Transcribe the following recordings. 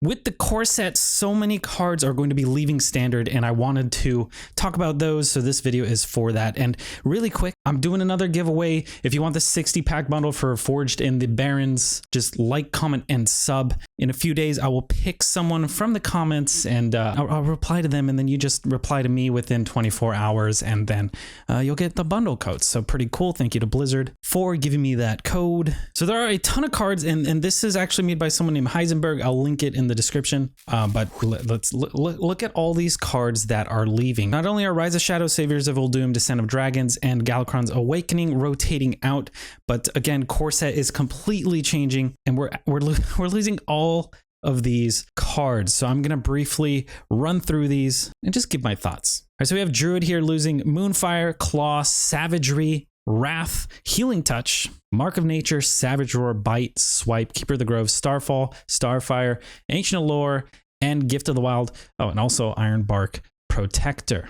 with the core set, so many cards are going to be leaving standard, and I wanted to talk about those, so this video is for that. And really quick, I'm doing another giveaway. If you want the 60-pack bundle for Forged in the Barrens, just like, comment, and sub. In a few days, I will pick someone from the comments, and I'll reply to them, and then you just reply to me within 24 hours, and then you'll get the bundle code. So pretty cool. Thank you to Blizzard for giving me that code. So there are a ton of cards, and this is actually made by someone named Heisenberg. I'll link it in the description, but let's look at all these cards that are leaving. Not only are Rise of Shadow, Saviors of Uldum, Descent of Dragons, and Galakron's Awakening rotating out, but again, core set is completely changing, and we're losing all of these cards. So I'm gonna briefly run through these and just give my thoughts. All right, so we have Druid here losing Moonfire, Claw, Savagery, Wrath, Healing Touch, Mark of Nature, Savage Roar, Bite, Swipe, Keeper of the Grove, Starfall, Starfire, Ancient Allure, and Gift of the Wild. Oh, and also Iron Bark Protector.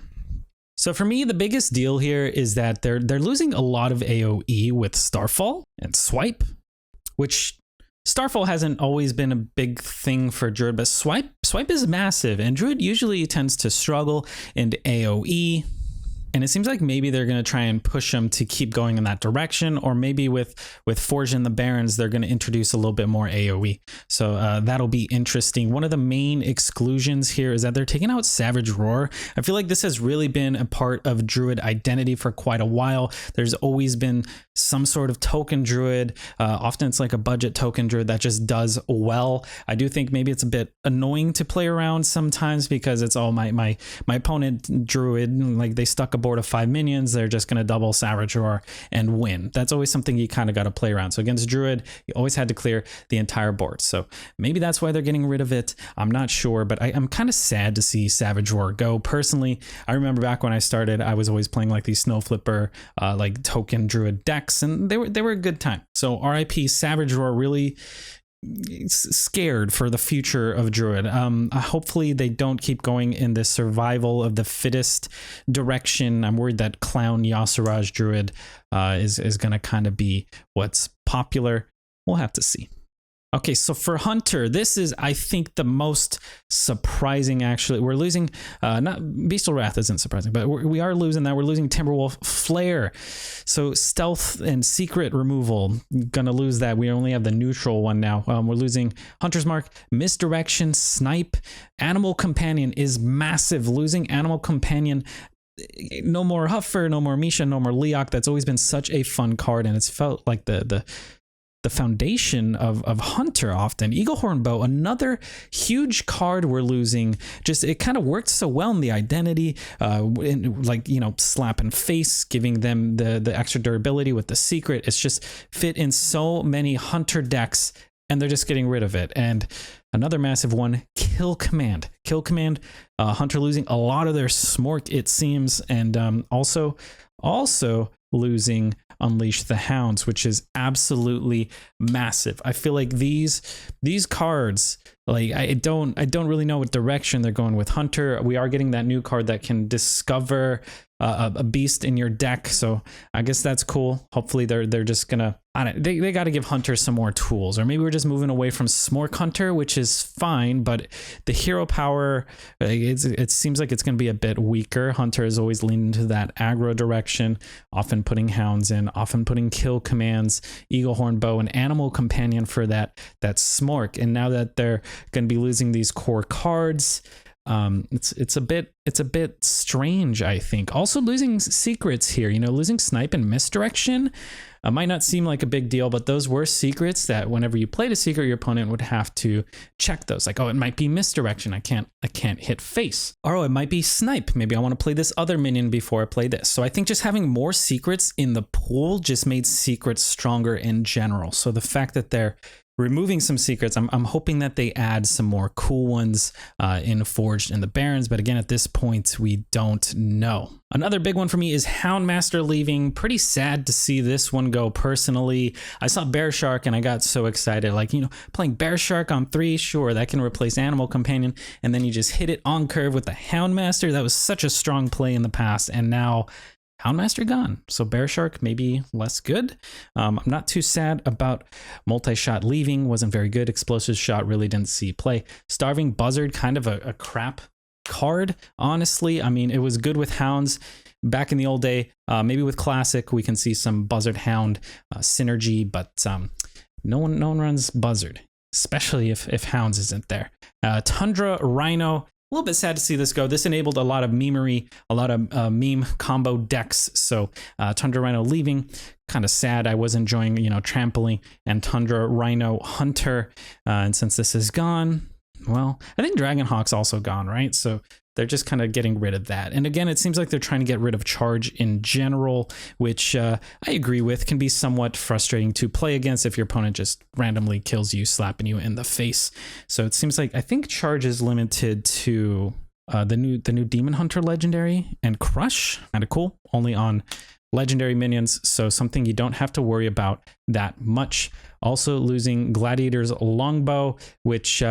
So for me, the biggest deal here is that they're losing a lot of AoE with Starfall and Swipe, which Starfall hasn't always been a big thing for Druid, but Swipe is massive, and Druid usually tends to struggle in AoE. And it seems like maybe they're going to try and push them to keep going in that direction, or maybe with Forged in the Barrens, they're going to introduce a little bit more AoE. So that'll be interesting. One of the main exclusions here is that they're taking out Savage Roar. I feel like this has really been a part of Druid identity for quite a while. There's always been some sort of token Druid. Often it's like a budget token Druid that just does well. I do think maybe it's a bit annoying to play around sometimes because it's all my opponent Druid, like they stuck a board of 5 minions, they're just going to double Savage Roar and win. That's always something you kind of got to play around. So against Druid, you always had to clear the entire board. So maybe that's why they're getting rid of it. I'm not sure, but I'm kind of sad to see Savage Roar go. Personally, I remember back when I started, I was always playing like these Snow Flipper, like token Druid decks, and they were a good time. So RIP Savage Roar, really scared for the future of Druid. Hopefully they don't keep going in this survival of the fittest direction. I'm worried that Clown Yasiraj Druid is going to kind of be what's popular. We'll have to see. Okay, so for Hunter, this is, I think, the most surprising, actually. We're losing, not Bestial Wrath isn't surprising, but we are losing that. We're losing Timberwolf Flare. So Stealth and Secret removal, gonna lose that. We only have the neutral one now. We're losing Hunter's Mark, Misdirection, Snipe, Animal Companion is massive. Losing Animal Companion, no more Huffer, no more Misha, no more Leok. That's always been such a fun card, and it's felt like the foundation of Hunter often. Eaglehorn Bow, another huge card we're losing. Just, it kind of worked so well in the identity, like, you know, slap and face, giving them the extra durability with the secret. It's just fit in so many Hunter decks, and they're just getting rid of it. And another massive one, Kill Command. Kill Command, Hunter losing a lot of their Smork, it seems, and also losing Unleash the Hounds, which is absolutely massive. I feel like these cards, like, I don't really know what direction they're going with Hunter. We are getting that new card that can discover a beast in your deck, so I guess that's cool. Hopefully they're just gonna, they got to give Hunter some more tools, or maybe we're just moving away from Smork Hunter, which is fine, but the hero power, it seems like it's gonna be a bit weaker. Hunter is always leaning to that aggro direction, often putting hounds in, often putting kill commands, Eaglehorn Bow, and Animal Companion for that Smork. And now that they're gonna be losing these core cards, it's a bit strange, I think. Also losing secrets here, you know, losing Snipe and Misdirection might not seem like a big deal, but those were secrets that whenever you played a secret, your opponent would have to check those. Like, oh, it might be Misdirection. I can't hit face. Or, oh, it might be Snipe. Maybe I want to play this other minion before I play this. So I think just having more secrets in the pool just made secrets stronger in general. So the fact that they're removing some secrets, I'm hoping that they add some more cool ones in Forged in the Barrens, but again, at this point, we don't know. Another big one for me is Houndmaster leaving. Pretty sad to see this one go personally. I saw Bear Shark and I got so excited, like, you know, playing Bear Shark on 3, sure, that can replace Animal Companion, and then you just hit it on curve with the Houndmaster. That was such a strong play in the past, and now Houndmaster gone. So Bear Shark maybe less good. I'm not too sad about multi-shot leaving. Wasn't very good. Explosive shot really didn't see play. Starving Buzzard, kind of a crap card, honestly. I mean, it was good with Hounds back in the old day. Maybe with Classic we can see some Buzzard Hound synergy, but no one runs Buzzard, especially if Hounds isn't there. Tundra Rhino. A little bit sad to see this go. This enabled a lot of memery, a lot of meme combo decks. So Tundra Rhino leaving, kind of sad. I was enjoying, Trampling and Tundra Rhino Hunter. And since this is gone, well, I think Dragonhawk's also gone, right? So they're just kind of getting rid of that. And again, it seems like they're trying to get rid of charge in general, which I agree with, can be somewhat frustrating to play against if your opponent just randomly kills you, slapping you in the face. So it seems like, I think charge is limited to the new Demon Hunter legendary and Crush. Kind of cool, only on legendary minions, so something you don't have to worry about that much. Also losing Gladiator's Longbow, which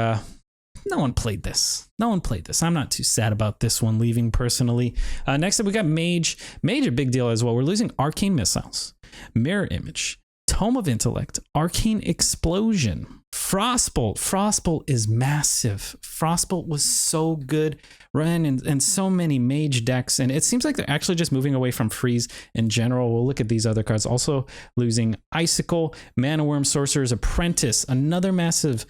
no one played this. I'm not too sad about this one leaving personally. Next up, we got Mage. Mage, a big deal as well. We're losing Arcane Missiles, Mirror Image, Tome of Intellect, Arcane Explosion, Frostbolt. Frostbolt is massive. Frostbolt was so good, ran in so many Mage decks, and it seems like they're actually just moving away from freeze in general. We'll look at these other cards. Also losing Icicle, Mana Worm, Sorcerer's Apprentice. Another massive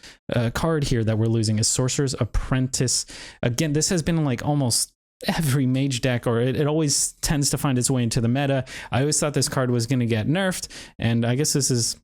card here that we're losing is Sorcerer's Apprentice. Again, this has been like almost every Mage deck, or it always tends to find its way into the meta. I always thought this card was going to get nerfed, and I guess this is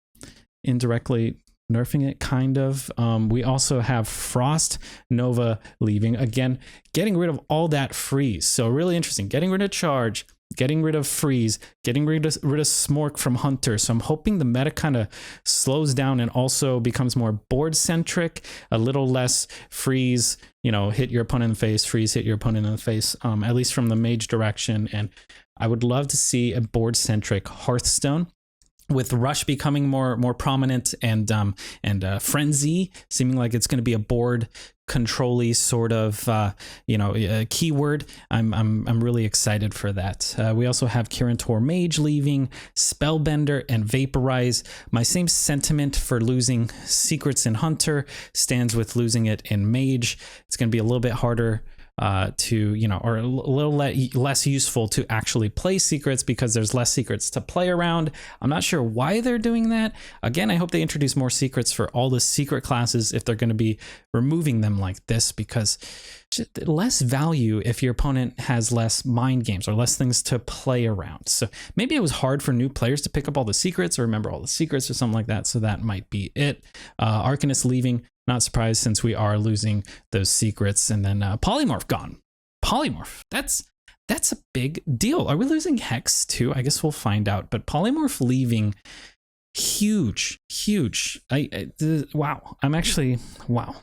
indirectly nerfing it, kind of. We also have Frost Nova leaving, again getting rid of all that freeze. So really interesting, getting rid of charge, getting rid of freeze, getting rid of Smork from Hunter. So I'm hoping the meta kind of slows down and also becomes more board centric, a little less freeze, hit your opponent in the face, freeze, hit your opponent in the face, at least from the Mage direction. And I would love to see a board centric Hearthstone, with Rush becoming more prominent, and Frenzy seeming like it's going to be a board control-y sort of keyword. I'm really excited for that. We also have Kirin Mage leaving, Spellbender, and Vaporize. My same sentiment for losing Secrets in Hunter stands with losing it in Mage. It's going to be a little bit harder or a little less useful to actually play secrets because there's less secrets to play around. I'm not sure why they're doing that. Again, I hope they introduce more secrets for all the secret classes if they're going to be removing them like this, because less value if your opponent has less mind games or less things to play around. So maybe it was hard for new players to pick up all the secrets or remember all the secrets or something like that. So that might be it. Arcanist leaving. Not surprised since we are losing those secrets. And then Polymorph gone. Polymorph. That's a big deal. Are we losing Hex too? I guess we'll find out. But Polymorph leaving, huge. Wow. Wow.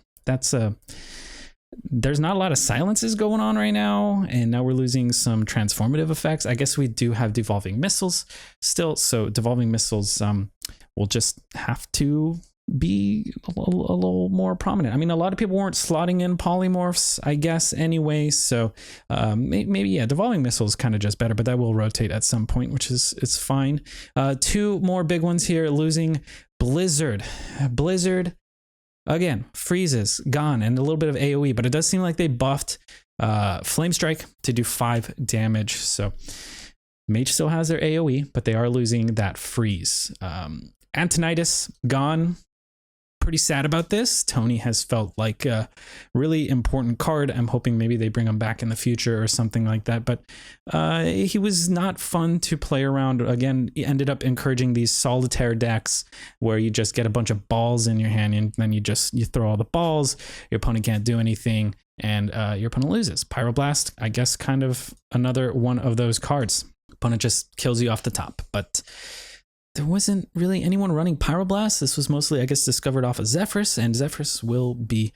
There's not a lot of silences going on right now, and now we're losing some transformative effects. I guess we do have Devolving Missiles still, so Devolving Missiles will just have to be a little more prominent. I mean, a lot of people weren't slotting in polymorphs, I guess, anyway, so maybe, yeah, Devolving Missiles kind of just better, but that will rotate at some point, which is fine. Two more big ones here, losing Blizzard. Again, freezes, gone, and a little bit of AoE, but it does seem like they buffed Flame Strike to do 5 damage. So Mage still has their AoE, but they are losing that freeze. Antonidas, gone. Pretty sad about this. Tony has felt like a really important card. I'm hoping maybe they bring him back in the future or something like that. But he was not fun to play around. Again, he ended up encouraging these solitaire decks where you just get a bunch of balls in your hand and then you throw all the balls. Your opponent can't do anything and your opponent loses. Pyroblast, I guess, kind of another one of those cards. Opponent just kills you off the top. But there wasn't really anyone running Pyroblast. This was mostly, I guess, discovered off of Zephrys, and Zephrys will be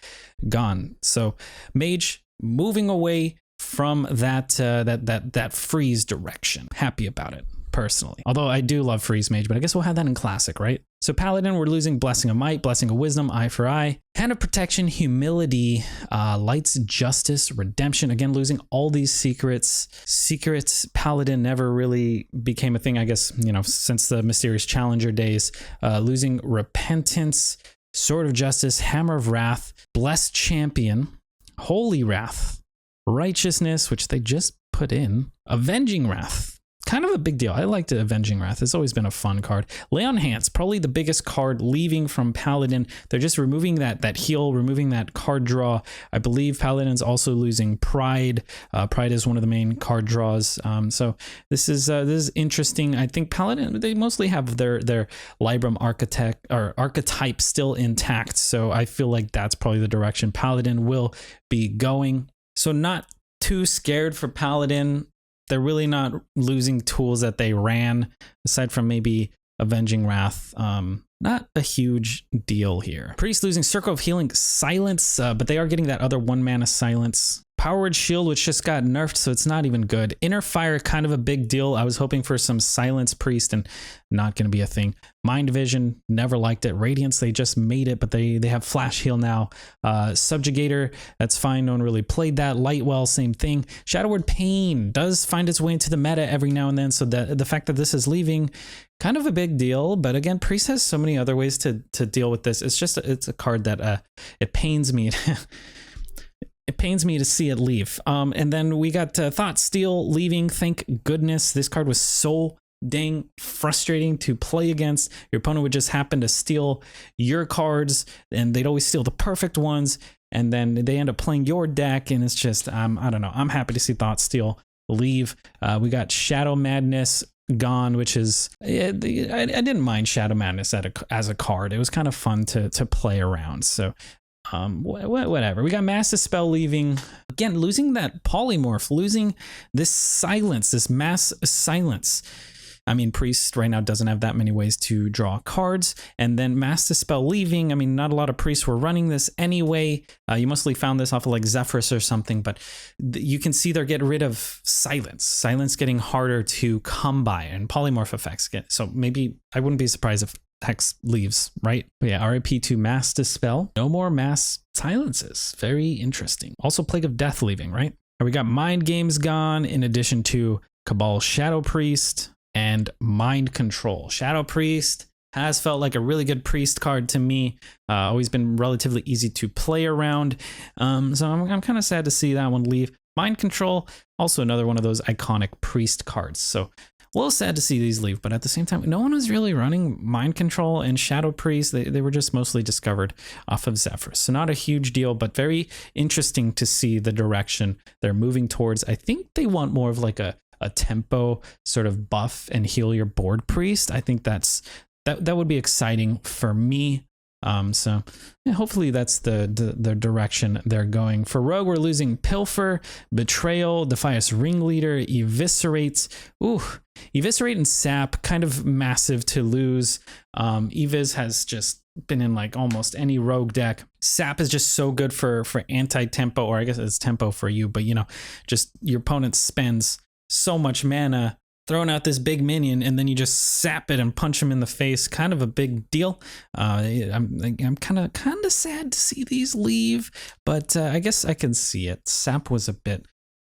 gone. So Mage moving away from that freeze direction. Happy about it. personally. Although I do love Freeze Mage, but I guess we'll have that in Classic, right? So Paladin, we're losing Blessing of Might, Blessing of Wisdom, Eye for Eye, Hand of Protection, Humility, Light's Justice, Redemption. Again, losing all these secrets. Secrets, Paladin never really became a thing, I guess, you know, since the Mysterious Challenger days. Losing Repentance, Sword of Justice, Hammer of Wrath, Blessed Champion, Holy Wrath, Righteousness, which they just put in, Avenging Wrath. Kind of a big deal. I liked Avenging Wrath. It's always been a fun card. Lay on Hands, probably the biggest card leaving from Paladin. They're just removing that heal, removing that card draw. I believe Paladin's also losing Pride. Pride is one of the main card draws. So this is interesting. I think Paladin, they mostly have their Libram archetype still intact. So I feel like that's probably the direction Paladin will be going. So not too scared for Paladin. They're really not losing tools that they ran, aside from maybe Avenging Wrath. Not a huge deal here. Priest losing Circle of Healing, Silence, but they are getting that other 1 mana Silence. Power Word Shield, which just got nerfed, so it's not even good. Inner Fire, kind of a big deal. I was hoping for some Silence Priest, and not going to be a thing. Mind Vision, never liked it. Radiance, they just made it, but they have Flash Heal now. Subjugator, that's fine. No one really played that. Lightwell, same thing. Shadow Word Pain does find its way into the meta every now and then, so the fact that this is leaving, kind of a big deal. But again, Priest has so many other ways to deal with this. It's just it's a card that it pains me. It pains me to see it leave. And then we got Thought Steal leaving. Thank goodness. This card was so dang frustrating to play against. Your opponent would just happen to steal your cards, and they'd always steal the perfect ones, and then they end up playing your deck, and it's just, I don't know. I'm happy to see Thought Steal leave. We got Shadow Madness gone, which is, I didn't mind Shadow Madness as a card. It was kind of fun to play around. So whatever. We got Mass Dispel leaving. Again, losing that Polymorph, losing this Silence, this Mass Silence. I mean, Priest right now doesn't have that many ways to draw cards. And then Mass Dispel leaving. I mean, not a lot of Priests were running this anyway. You mostly found this off of like Zephrys or something, but you can see they're getting rid of Silence. Silence getting harder to come by, and Polymorph effects get. So maybe I wouldn't be surprised if Hex leaves, right? But yeah, RIP to Mass Dispel. No more Mass Silences. Very interesting. Also Plague of Death leaving, right? And we got Mind Games gone, in addition to Cabal Shadow Priest and Mind Control. Shadow Priest has felt like a really good Priest card to me. Always been relatively easy to play around. So I'm kind of sad to see that one leave. Mind Control, also another one of those iconic Priest cards. So a little sad to see these leave, but at the same time, no one was really running Mind Control and Shadow Priest. They were just mostly discovered off of Zephrys. So not a huge deal, but very interesting to see the direction they're moving towards. I think they want more of like a tempo sort of buff and heal your board Priest. I think that would be exciting for me. So yeah, hopefully that's the direction they're going. For Rogue, we're losing Pilfer, Betrayal, Defias Ringleader, Eviscerate. Ooh, Eviscerate and Sap, kind of massive to lose. Evis has just been in like almost any Rogue deck. Sap is just so good for anti-tempo, or I guess it's tempo for you, but you know, just your opponent spends so much mana throwing out this big minion, and then you just sap it and punch him in the face. Kind of a big deal. I'm kind of sad to see these leave, but I guess I can see it. Sap was a bit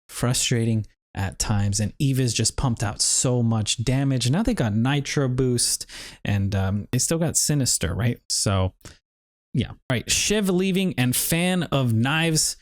frustrating at times, and Eva's just pumped out so much damage. Now they got Nitro Boost, and they still got Sinister, right? So yeah. All right, Shiv leaving, and Fan of Knives.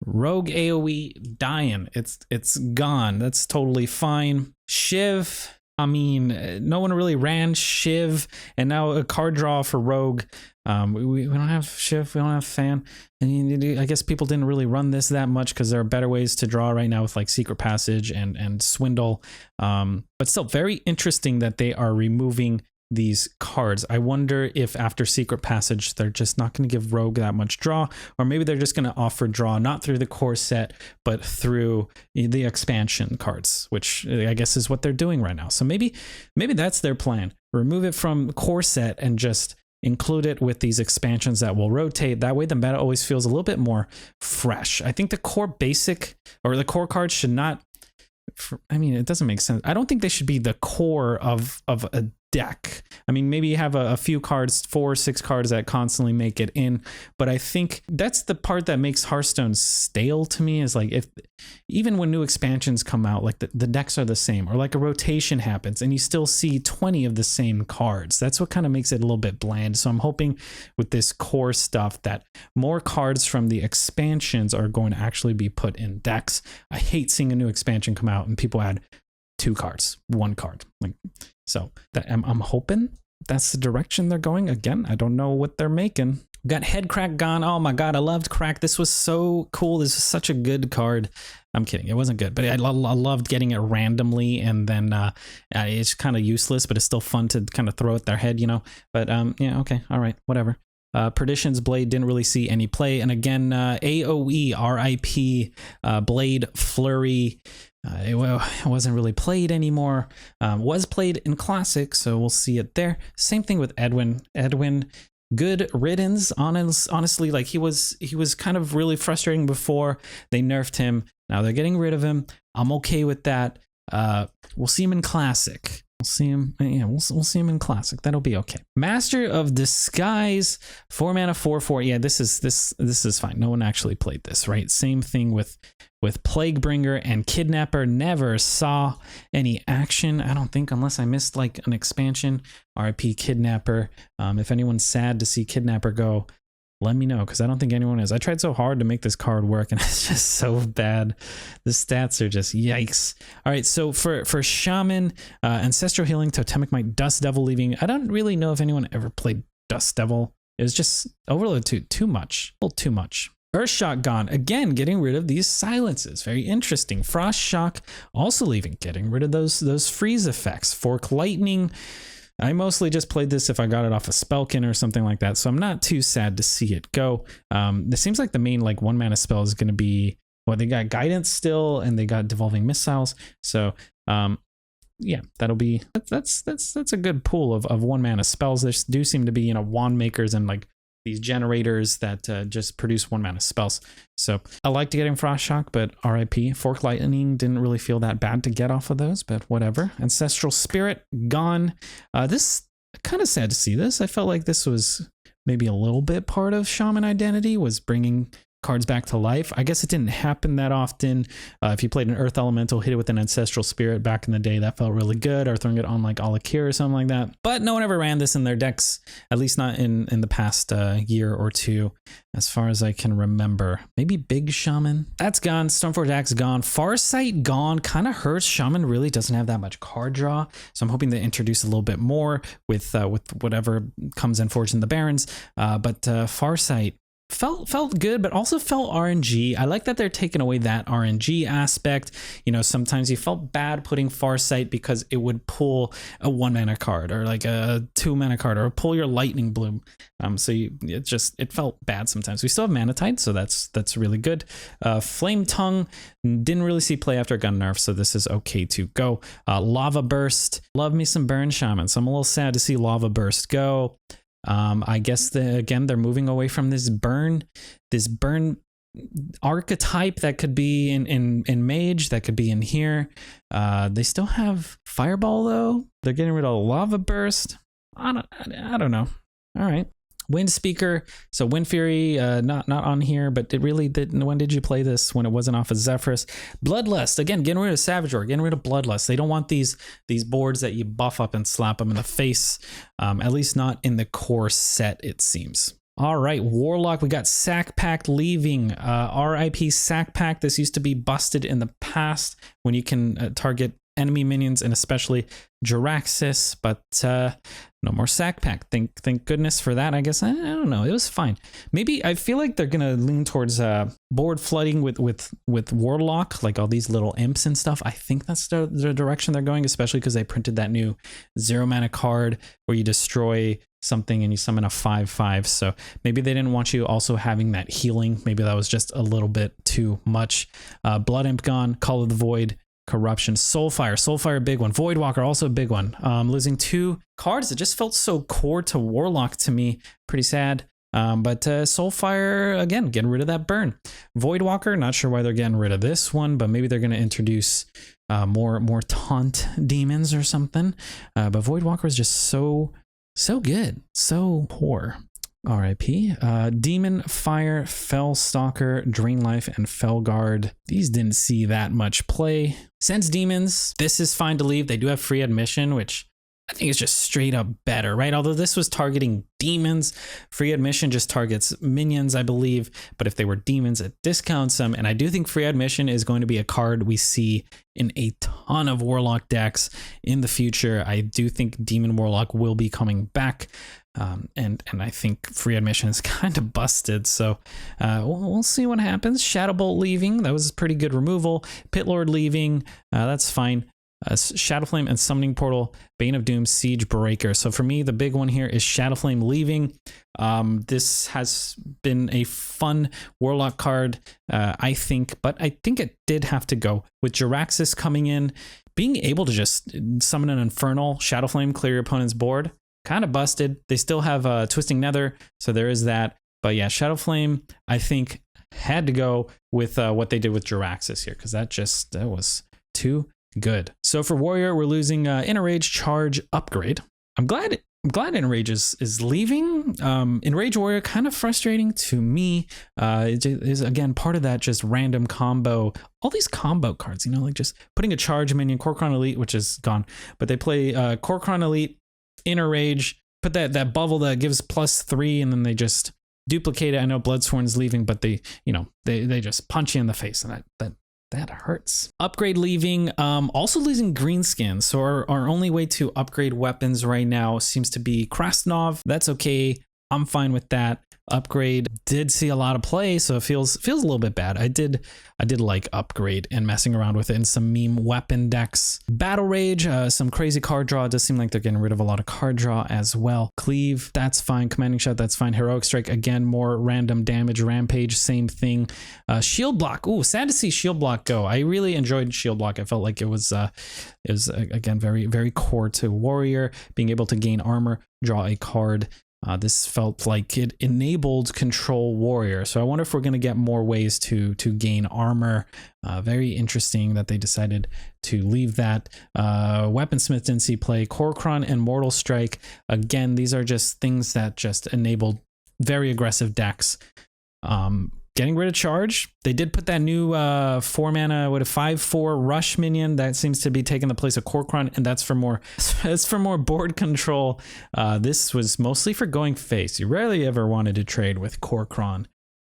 Rogue AoE dying. It's gone. That's totally fine. Shiv, I mean, no one really ran Shiv, and now a card draw for Rogue. We don't have Shiv, we don't have Fan, and I guess people didn't really run this that much because there are better ways to draw right now with like Secret Passage and Swindle. But still very interesting that they are removing these cards. I wonder if after Secret Passage they're just not going to give Rogue that much draw, or maybe they're just going to offer draw not through the core set but through the expansion cards, which I guess is what they're doing right now. So maybe that's their plan. Remove it from the core set and just include it with these expansions that will rotate. That way the meta always feels a little bit more fresh. I think the core basic or the core cards should not I mean, it doesn't make sense. I don't think they should be the core of a deck. I mean, maybe you have a few cards, 4 or 6 cards that constantly make it in, but I think that's the part that makes Hearthstone stale to me, is like, if even when new expansions come out, like the decks are the same, or like a rotation happens and you still see 20 of the same cards. That's what kind of makes it a little bit bland. So I'm hoping with this core stuff that more cards from the expansions are going to actually be put in decks. I hate seeing a new expansion come out and people add 2 cards, 1 card. Like, so that I'm hoping that's the direction they're going. Again, I don't know what they're making. Got Head Crack gone. Oh my god, I loved Crack. This was so cool. This is such a good card. I'm kidding, it wasn't good, but I loved getting it randomly, and then it's kind of useless, but it's still fun to kind of throw at their head, you know. But yeah, okay, all right, whatever. Perdition's Blade didn't really see any play, and again, AOE RIP Blade Flurry. It wasn't really played anymore. Was played in Classic, so we'll see it there. Same thing with Edwin. Edwin, good riddance. Honestly, like he was kind of really frustrating before they nerfed him. Now they're getting rid of him. I'm okay with that. We'll see him in Classic. We'll see him. Yeah, we'll see him in Classic. That'll be okay. Master of Disguise, 4 mana, 4/4. Yeah, this is fine. No one actually played this, right? Same thing with Plaguebringer and Kidnapper. Never saw any action, I don't think, unless I missed like an expansion. RIP Kidnapper. If anyone's sad to see Kidnapper go, let me know, because I don't think anyone is. I tried so hard to make this card work and it's just so bad. The stats are just yikes. All right, so for Shaman, Ancestral Healing, Totemic Might, Dust Devil leaving. I don't really know if anyone ever played Dust Devil. It was just overloaded too much. A little too much. Earthshock gone. Again, getting rid of these silences. Very interesting. Frost Shock also leaving, getting rid of those freeze effects. Fork Lightning. I mostly just played this if I got it off a Spellkin or something like that, so I'm not too sad to see it go. It seems like the main like 1 mana spell is going to be, well, they got Guidance still, and they got Devolving Missiles. So yeah, that'll be that's a good pool of 1 mana spells. There do seem to be, you know, wand makers and like these generators that just produce 1 mana spells. So I liked getting Frost Shock, but RIP. Fork Lightning didn't really feel that bad to get off of those, but whatever. Ancestral Spirit gone. This, kind of sad to see this. I felt like this was maybe a little bit part of Shaman identity, was bringing cards back to life. I guess it didn't happen that often. If you played an Earth Elemental, hit it with an Ancestral Spirit back in the day, that felt really good, or throwing it on like Alakir or something like that. But no one ever ran this in their decks, at least not in the past year or two, as far as I can remember. Maybe Big Shaman. That's gone. Stoneforge Axe gone. Farsight gone. Kind of hurts. Shaman really doesn't have that much card draw, so I'm hoping to introduce a little bit more with whatever comes in Forged in the Barrens. But Farsight felt good, but also felt RNG. I like that they're taking away that RNG aspect. You know, sometimes you felt bad putting Farsight because it would pull a 1 mana card, or like a 2 mana card, or pull your Lightning Bloom. So it felt bad sometimes. We still have Manatite, so that's really good. Flame Tongue didn't really see play after gun nerf, so this is okay to go. Lava Burst, love me some Burn Shaman, so I'm a little sad to see Lava Burst go. I guess again they're moving away from this burn archetype that could be in Mage, that could be in here. They still have Fireball though. They're getting rid of Lava Burst. I don't know. All right. Wind Speaker, so Wind Fury, not on here, but it really didn't. When did you play this? When it wasn't off of Zephyrus. Bloodlust, again, getting rid of Savage Roar, getting rid of Bloodlust. They don't want these boards that you buff up and slap them in the face, at least not in the core set, it seems. All right, Warlock, we got Sack Pack leaving. RIP Sack Pack. This used to be busted in the past when you can target enemy minions, and especially Jiraxis, but no more Sack Pack. Thank goodness for that, I guess. I don't know, it was fine. Maybe I feel like they're gonna lean towards board flooding with Warlock, like all these little imps and stuff. I think that's the direction they're going, especially because they printed that new 0 mana card where you destroy something and you summon a 5/5. So maybe they didn't want you also having that healing. Maybe that was just a little bit too much. Blood Imp gone. Call of the Void. Corruption. Soulfire, big one. Voidwalker, also a big one. Losing 2 cards that just felt so core to Warlock to me. Pretty sad. But Soulfire, again, getting rid of that burn. Voidwalker, not sure why they're getting rid of this one, but maybe they're going to introduce more taunt demons or something. But Voidwalker is just so good, so poor. R.I.P. Demon, Fire, Fell Stalker, Drain Life, and Fell Guard. These didn't see that much play. Sense Demons, this is fine to leave. They do have free admission, which I think is just straight up better, right? Although this was targeting demons, free admission just targets minions, I believe. But if they were demons, it discounts them. And I do think free admission is going to be a card we see in a ton of Warlock decks in the future. I do think Demon Warlock will be coming back. And I think free admission is kind of busted. So we'll see what happens. Shadowbolt leaving. That was a pretty good removal. Pitlord leaving. That's fine. Shadowflame and Summoning Portal, Bane of Doom, Siege Breaker. So for me, the big one here is Shadowflame leaving. This has been a fun Warlock card, I think, but I think it did have to go. With Jiraxis coming in, being able to just summon an Infernal Shadowflame, clear your opponent's board, kind of busted. They still have Twisting Nether, so there is that. But yeah, Shadowflame, I think, had to go with what they did with Jiraxis here, because that was too good. So for Warrior, we're losing Enrage, Charge, Upgrade. I'm glad Enrage is leaving. Enrage Warrior, kind of frustrating to me. It is, again, part of that just random combo. All these combo cards, like just putting a Charge minion, Kor'kron Elite, which is gone. But they play Kor'kron Elite, Enrage, put that bubble that gives +3, and then they just duplicate it. I know Bloodsworn's leaving, but they just punch you in the face, and that hurts. Upgrade leaving, also losing Greenskin. So our only way to upgrade weapons right now seems to be Krasnov. That's okay. I'm fine with that. Upgrade did see a lot of play, so it feels a little bit bad. I did like Upgrade and messing around with it in some meme weapon decks. Battle Rage, some crazy card draw. It does seem like they're getting rid of a lot of card draw as well. Cleave, that's fine. Commanding Shot, that's fine. Heroic Strike, again, more random damage. Rampage, same thing. Shield Block, ooh, sad to see Shield Block go. I really enjoyed Shield Block. I felt like it was again very, very core to Warrior, being able to gain armor, draw a card. This felt like it enabled Control Warrior. So I wonder if we're going to get more ways to gain armor. Very interesting that they decided to leave that. Weaponsmith didn't see play. Kor'kron and Mortal Strike. Again, these are just things that just enabled very aggressive decks. Getting rid of Charge. They did put that new 4 mana with a 5/4 rush minion that seems to be taking the place of Kor'kron, and that's for more board control. This was mostly for going face. You rarely ever wanted to trade with Kor'kron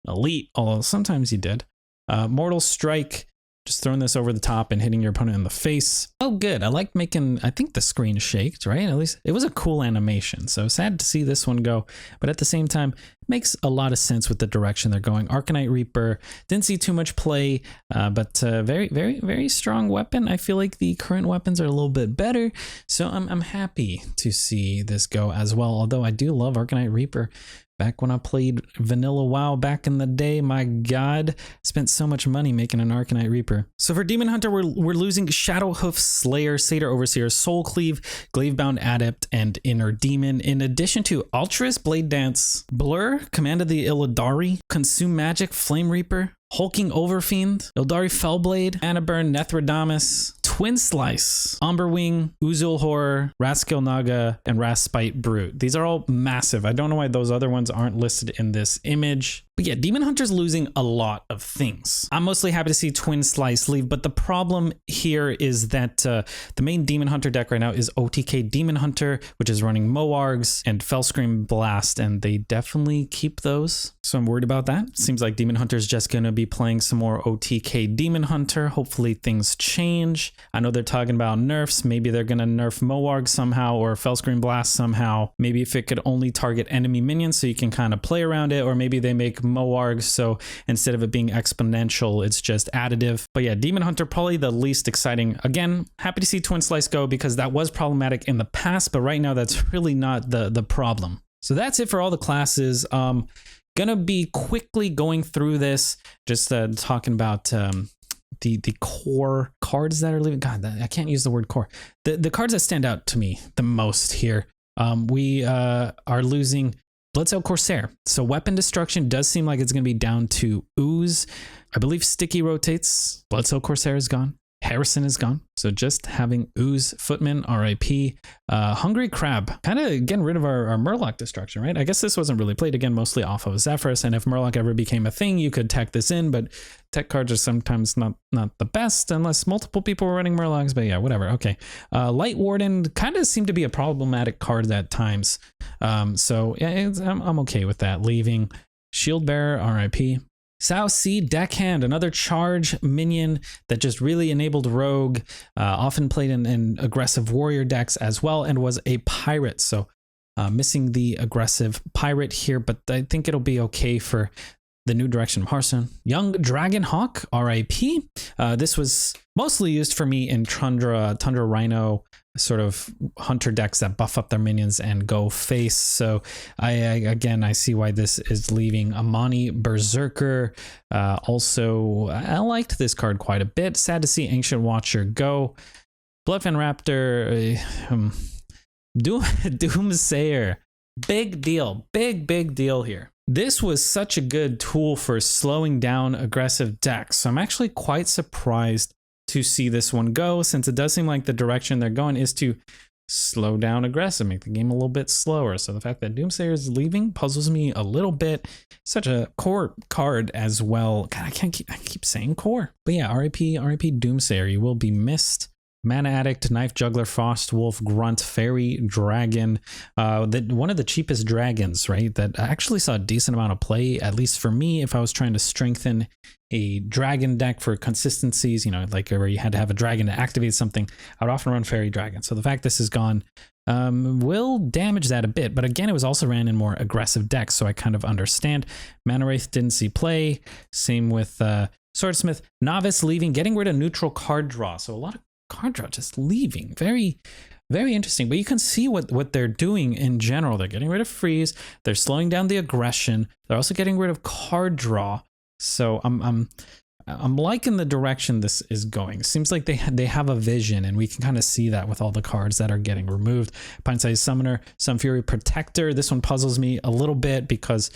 Elite, although sometimes you did. Mortal Strike, just throwing this over the top and hitting your opponent in the face. Oh, good. I like making, I think the screen shaked, right? At least it was a cool animation. So sad to see this one go, but at the same time, makes a lot of sense with the direction they're going. Arcanite Reaper, didn't see too much play, but very, very, very strong weapon. I feel like the current weapons are a little bit better, so I'm happy to see this go as well. Although I do love Arcanite Reaper. Back when I played Vanilla WoW back in the day, my God, spent so much money making an Arcanite Reaper. So for Demon Hunter, we're losing Shadowhoof, Slayer, Satyr Overseer, Soul Cleave, Glavebound Adept, and Inner Demon, in addition to Altruist, Blade Dance, Blur, Command of the Illidari, Consume Magic, Flame Reaper, Hulking Overfiend, Ildari Fellblade, Anaburn, Nethrodamus, Twin Slice, Umberwing, Uzul Horror, Raskil Naga, and Raspite Brute. These are all massive. I don't know why those other ones aren't listed in this image. But yeah, Demon Hunter's losing a lot of things. I'm mostly happy to see Twin Slice leave, but the problem here is that the main Demon Hunter deck right now is OTK Demon Hunter, which is running Moargs and Fellscream Blast, and they definitely keep those. So I'm worried about that. Seems like Demon Hunter's just going to be playing some more OTK Demon Hunter. Hopefully things change. I know they're talking about nerfs. Maybe they're going to nerf Moarg somehow, or Fellscream Blast somehow. Maybe if it could only target enemy minions so you can kind of play around it, or maybe they make Moarg so instead of it being exponential, it's just additive. But yeah, Demon Hunter probably the least exciting. Again, happy to see Twin Slice go because that was problematic in the past, but right now that's really not the problem. So that's it for all the classes. Gonna be quickly going through this, just talking about the core cards that are leaving. God, I can't use the word core. The cards that stand out to me the most here. We are losing Bloodsail Corsair. So weapon destruction does seem like it's going to be down to Ooze. I believe Sticky rotates. Bloodsail Corsair is gone. Harrison is gone. So just having Ooze, Footman, RIP. Hungry Crab, kind of getting rid of our Murloc destruction, right? I guess this wasn't really played, again, mostly off of Zephyrus. And if Murloc ever became a thing, you could tech this in, but tech cards are sometimes not the best unless multiple people were running Murlocs, but yeah, whatever. Okay. Light Warden kind of seemed to be a problematic card at times. So yeah, I'm okay with that. Leaving Shield Bearer, RIP. South Sea Deckhand, another charge minion that just really enabled Rogue, often played in aggressive warrior decks as well, and was a pirate. So missing the aggressive pirate here, but I think it'll be okay for the new direction of Hearthstone. Young Dragonhawk, RIP. This was mostly used for me in Tundra Rhino sort of hunter decks that buff up their minions and go face. So I see why this is leaving. Amani Berserker. Also, I liked this card quite a bit. Sad to see Ancient Watcher go. Bloodfin Raptor. Doomsayer. Big deal. Big deal here. This was such a good tool for slowing down aggressive decks. So I'm actually quite surprised to see this one go, since it does seem like the direction they're going is to slow down aggressive, make the game a little bit slower. So the fact that Doomsayer is leaving puzzles me a little bit. Such a core card as well. God, I keep saying core. But yeah, RIP Doomsayer. You will be missed. Mana Addict, Knife Juggler, Frost Wolf, Grunt, Fairy Dragon. One of the cheapest dragons, right? That actually saw a decent amount of play, at least for me, if I was trying to strengthen a dragon deck for consistencies, you know, like where you had to have a dragon to activate something. I would often run Fairy Dragon. So the fact this is gone will damage that a bit. But again, it was also ran in more aggressive decks, so I kind of understand. Mana Wraith didn't see play. Same with Swordsmith. Novice leaving, getting rid of neutral card draw. So a lot of card draw just leaving. Very interesting. But you can see what they're doing in general. They're getting rid of freeze. They're slowing down the aggression. They're also getting rid of card draw. So I'm liking the direction this is going. Seems like they have a vision, and we can kind of see that with all the cards that are getting removed. Pint-Sized Summoner, Sunfury Protector. This one puzzles me a little bit because,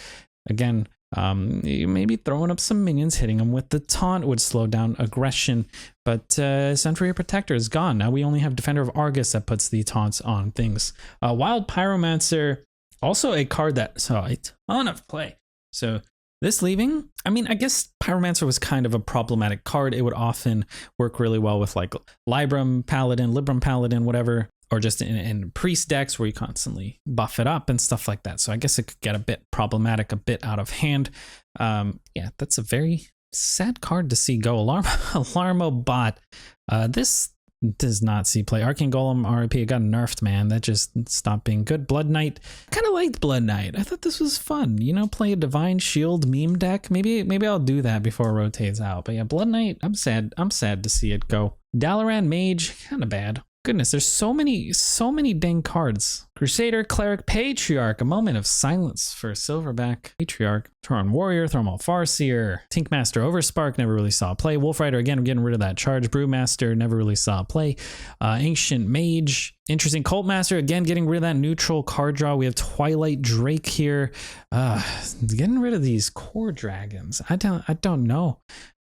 again, maybe throwing up some minions, hitting them with the taunt would slow down aggression, but Sunfury Protector is gone. Now we only have Defender of Argus that puts the taunts on things. Wild Pyromancer, also a card that saw a ton of play. So this leaving, I mean, I guess Pyromancer was kind of a problematic card. It would often work really well with like Libram Paladin, whatever, or just in priest decks where you constantly buff it up and stuff like that. So I guess it could get a bit problematic, a bit out of hand. Yeah, that's a very sad card to see go. Alarmo Bot. This does not see play. Arcane Golem, RIP, it got nerfed, man. That just stopped being good. Blood Knight, kind of liked Blood Knight. I thought this was fun. You know, play a Divine Shield meme deck. Maybe I'll do that before it rotates out. But yeah, Blood Knight, I'm sad to see it go. Dalaran Mage, kind of bad. Goodness, there's so many dang cards. Crusader, Cleric, Patriarch. A moment of silence for Silverback. Patriarch. Tauron Warrior, Thormal Farseer. Tinkmaster, Overspark, never really saw play. Wolf Rider, again, I'm getting rid of that charge. Brewmaster, never really saw play. Ancient Mage. Interesting. Cult Master, again, getting rid of that neutral card draw. We have Twilight Drake here. Getting rid of these core dragons. I don't know.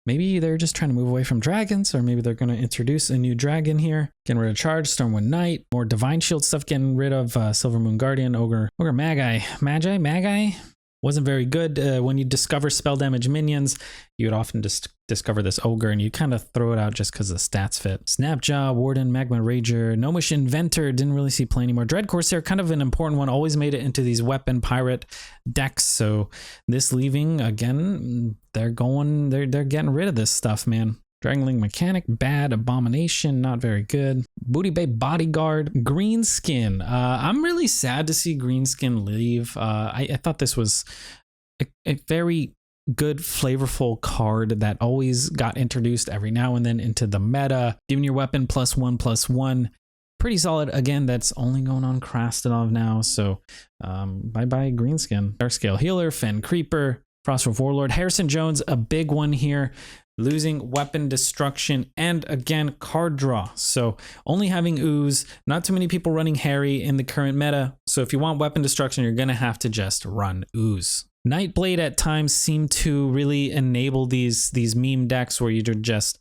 Maybe they're just trying to move away from dragons, or maybe they're going to introduce a new dragon here. Getting rid of Charge, Stormwind Knight, more Divine Shield stuff, getting rid of Silver Moon Guardian, Ogre Magi. Wasn't very good. When you discover spell damage minions, you would often discover this Ogre, and you kind of throw it out just because the stats fit. Snapjaw, Warden, Magma Rager, Gnomish Inventor, didn't really see play anymore. Dread Corsair, kind of an important one, always made it into these weapon pirate decks. So this leaving, again, they're getting rid of this stuff, man. Dragonling Mechanic, bad. Abomination, not very good. Booty Bay Bodyguard, Greenskin. I'm really sad to see Greenskin leave. I thought this was a very good, flavorful card that always got introduced every now and then into the meta. Giving your weapon +1/+1. Pretty solid. Again, that's only going on Krasnov now. So bye-bye Greenskin. Darkscale Healer, Fen Creeper, Frostwolf Warlord. Harrison Jones, a big one here. losing weapon destruction, and again, card draw. So only having ooze, not too many people running Harry in the current meta. So if you want weapon destruction, you're gonna have to just run ooze. Nightblade at times seem to really enable these meme decks where you just,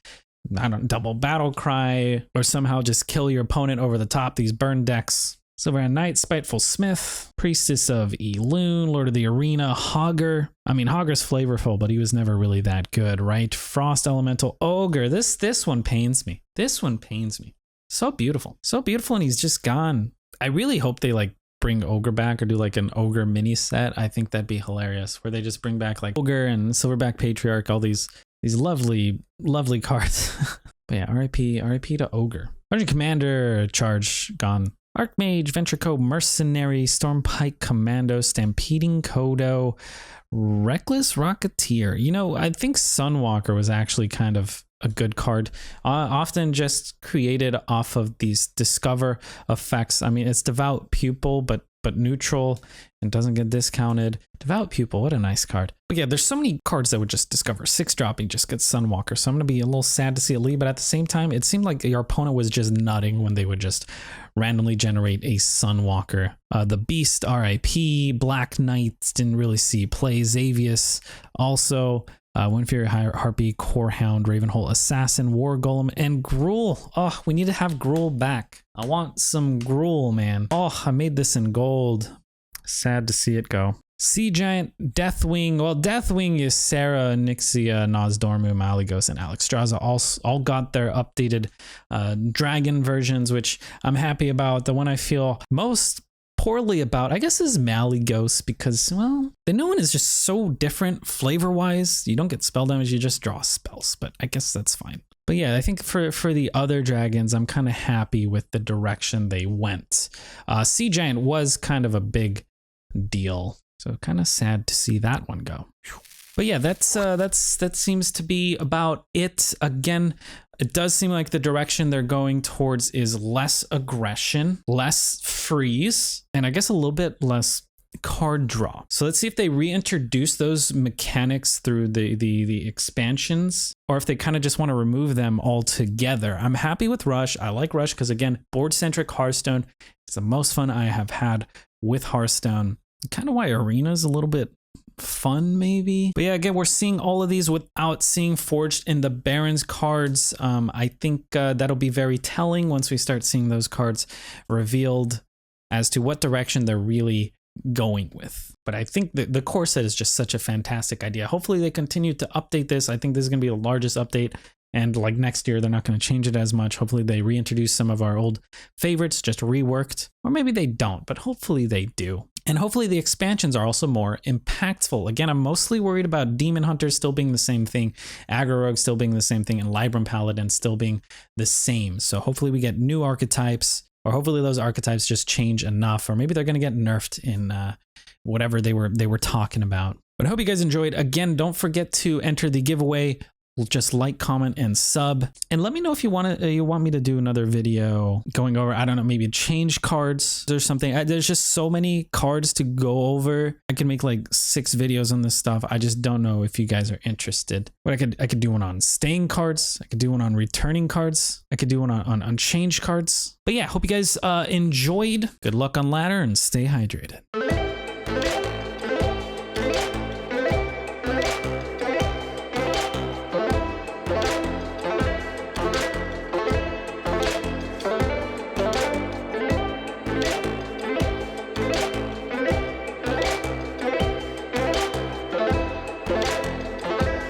I don't know, double battle cry or somehow just kill your opponent over the top, these burn decks. Silverhand Knight, Spiteful Smith, Priestess of Elune, Lord of the Arena, Hogger. I mean, Hogger's flavorful, but he was never really that good, right? Frost Elemental, Ogre. This one pains me. This one pains me. So beautiful. So beautiful, and he's just gone. I really hope they like bring Ogre back or do like an Ogre mini set. I think that'd be hilarious, where they just bring back like Ogre and Silverback Patriarch, all these lovely cards. But yeah, RIP to Ogre. Sergeant Commander, Charge, gone. Archmage, Ventrico, Mercenary, Stormpike, Commando, Stampeding Kodo, Reckless Rocketeer. You know, I think Sunwalker was actually kind of a good card. Often just created off of these discover effects. I mean, it's Devout Pupil, but neutral and doesn't get discounted. Devout Pupil, what a nice card. But yeah, there's so many cards that would just discover. 6-dropping just gets Sunwalker. So I'm going to be a little sad to see it leave, but at the same time, it seemed like your opponent was just nutting when they would just randomly generate a Sunwalker. The Beast, RIP, Black Knight, didn't really see play. Xavius, also. Windfury, Harpy, Corehound, Ravenhole, Assassin, War Golem, and Gruul. Oh, we need to have Gruul back. I want some Gruul, man. Oh, I made this in gold. Sad to see it go. Sea Giant, Deathwing. Well, Deathwing is Sarah, Nixia, Nozdormu, Malygos, and Alexstrasza all got their updated dragon versions, which I'm happy about. The one I feel most poorly about, I guess, is Malygos, because, well, the new one is just so different flavor-wise. You don't get spell damage, you just draw spells, but I guess that's fine. But yeah, I think for the other dragons, I'm kind of happy with the direction they went. Sea Giant was kind of a big deal, so kind of sad to see that one go. But yeah, that seems to be about it. Again, it does seem like the direction they're going towards is less aggression, less freeze, and I guess a little bit less card draw. So let's see if they reintroduce those mechanics through the expansions, or if they kind of just want to remove them altogether. I'm happy with Rush. I like Rush because, again, board-centric Hearthstone. It's the most fun I have had with Hearthstone. Kind of why Arena's a little bit fun, maybe. But yeah, again, we're seeing all of these without seeing Forged in the Barrens cards. I think that'll be very telling once we start seeing those cards revealed as to what direction they're really going with. But I think the core set is just such a fantastic idea. Hopefully they continue to update this. I think this is going to be the largest update, and like next year they're not going to change it as much. Hopefully they reintroduce some of our old favorites, just reworked, or maybe they don't, but hopefully they do. And hopefully the expansions are also more impactful. Again, I'm mostly worried about Demon Hunter still being the same thing, Aggro Rogue still being the same thing, and Libram Paladin still being the same. So hopefully we get new archetypes, or hopefully those archetypes just change enough, or maybe they're going to get nerfed in whatever they were talking about. But I hope you guys enjoyed. Again, don't forget to enter the giveaway. Just like, comment, and sub, and let me know if you want me to do another video going over, I don't know, maybe change cards or something. There's just so many cards to go over. I can make like 6 videos on this stuff. I just don't know if you guys are interested. But I could do one on staying cards. I could do one on returning cards. I could do one on unchanged cards. But yeah, hope you guys enjoyed. Good luck on ladder and stay hydrated.